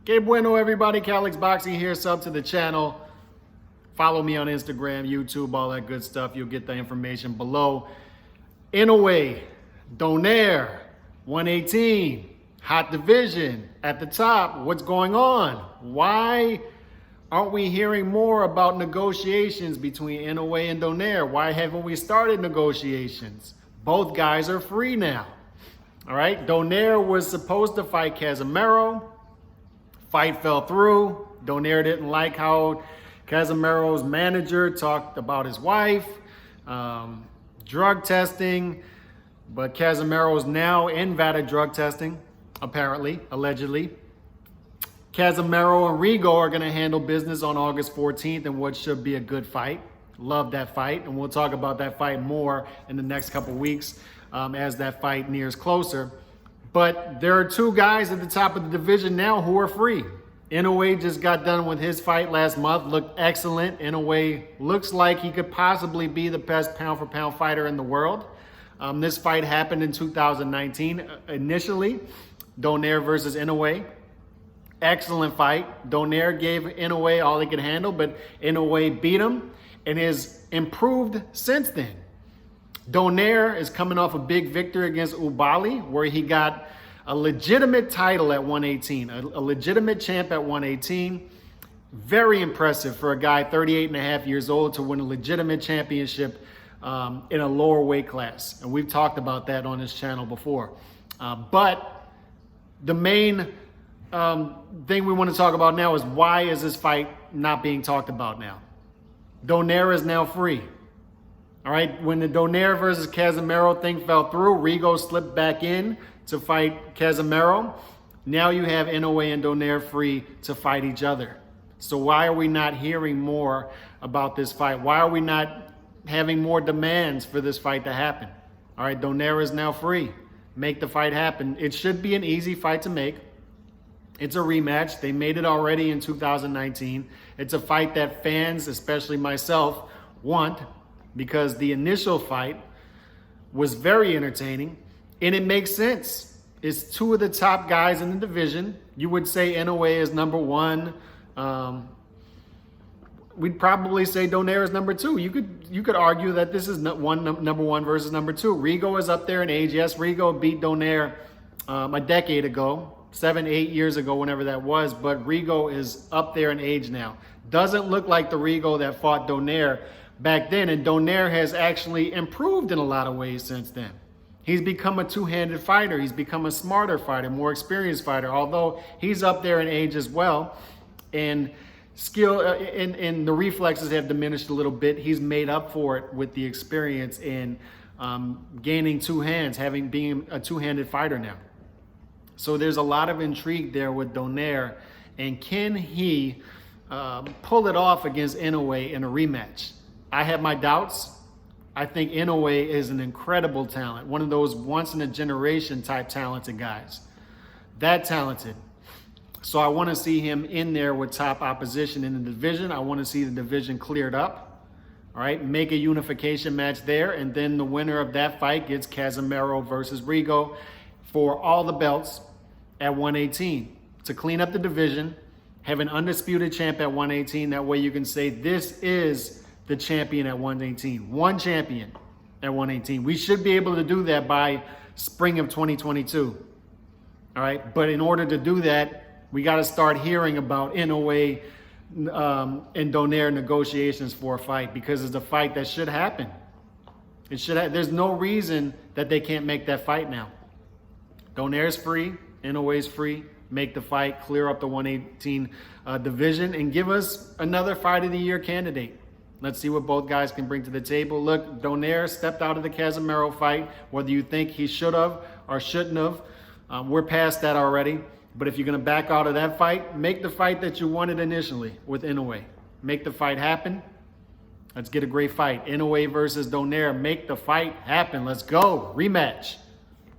Que bueno, everybody. Calix Boxing here. Sub to the channel. Follow me on Instagram, YouTube, all that good stuff. You'll get the information below. Inoue, Donaire, 118, hot division at the top. What's going on? Why aren't we hearing more about negotiations between Inoue and Donaire? Why haven't we started negotiations? Both guys are free now. All right, Donaire was supposed to fight Casimero. Fight fell through. Donaire didn't like how Casimero's manager talked about his wife, drug testing, but Casimero's now invalid drug testing, apparently, allegedly. Casimero and Rigo are going to handle business on August 14th in what should be a good fight. Love that fight, and we'll talk about that fight more in the next couple weeks as that fight nears closer. But there are two guys at the top of the division now who are free. Inoue just got done with his fight last month, looked excellent. Inoue looks like he could possibly be the best pound-for-pound fighter in the world. This fight happened in 2019 initially, Donaire versus Inoue. Excellent fight. Donaire gave Inoue all he could handle, but Inoue beat him and has improved since then. Donaire is coming off a big victory against Ubali, where he got a legitimate title at 118, a legitimate champ at 118. Very impressive for a guy 38 and a half years old to win a legitimate championship in a lower weight class. And we've talked about that on this channel before. But the main thing we want to talk about now is why is this fight not being talked about now? Donaire is now free. All right, when the Donaire versus Casimero thing fell through, Rigo slipped back in to fight Casimero. Now you have Inoue and Donaire free to fight each other. So why are we not hearing more about this fight? Why are we not having more demands for this fight to happen? All right, Donaire is now free. Make the fight happen. It should be an easy fight to make. It's a rematch. They made it already in 2019. It's a fight that fans, especially myself, want, because the initial fight was very entertaining, and it makes sense. It's two of the top guys in the division. You would say Inoue is number one. We'd probably say Donaire is number two. You could argue that this is number one versus number two. Rigo is up there in age. Yes, Rigo beat Donaire a decade ago, 7, 8 years ago, whenever that was, but Rigo is up there in age now. Doesn't look like the Rigo that fought Donaire back then, and Donaire has actually improved in a lot of ways since then. He's become a two-handed fighter. He's become a smarter fighter, more experienced fighter, although he's up there in age as well. And skill and the reflexes have diminished a little bit. He's made up for it with the experience in gaining two hands, being a two-handed fighter now. So there's a lot of intrigue there with Donaire, and can he pull it off against Inoue in a rematch? I have my doubts. I think Inoue is an incredible talent, one of those once-in-a-generation type talented guys. That talented. So I want to see him in there with top opposition in the division. I want to see the division cleared up. All right, make a unification match there, and then the winner of that fight gets Casimero versus Rigo for all the belts at 118 to clean up the division, have an undisputed champ at 118. That way you can say this is the champion at 118. One champion at 118. We should be able to do that by spring of 2022. All right, but in order to do that, we got to start hearing about Inoue and Donaire negotiations for a fight, because it's a fight that should happen. It should. There's no reason that they can't make that fight now. Donaire's free, Inoue's free. Make the fight, clear up the 118 division, and give us another fight of the year candidate. Let's see what both guys can bring to the table. Look, Donaire stepped out of the Casimero fight, whether you think he should have or shouldn't have. We're past that already. But if you're going to back out of that fight, make the fight that you wanted initially with Inoue. Make the fight happen. Let's get a great fight. Inoue versus Donaire. Make the fight happen. Let's go. Rematch.